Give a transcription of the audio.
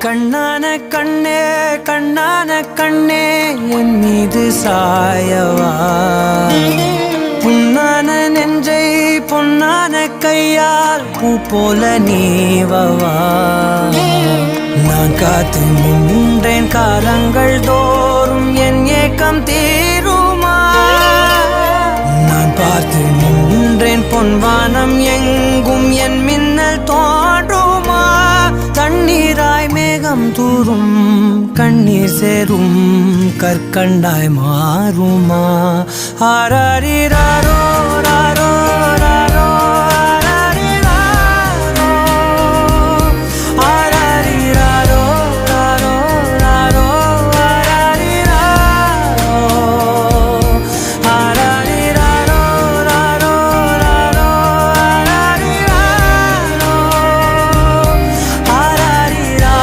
கண்ணான கண்ணே கண்ணான கண்ணே என் மீது சாயவா புண்ணான நெஞ்சை பொன்னான கையால் பூ போல நீவவா நான் காத்து நின்றேன் காலங்கள் தோறும் என் ஏக்கம் தீருமா நான் பார்த்து நின்றேன் பொன்வானம் எங்கும் என் மின்னல் தோன்றுமா தண்ணீராய் மேகம் தூரும் கண்ணீர் சேரும் கற்கண்டாய் மாறுமா ஆராரிராரோ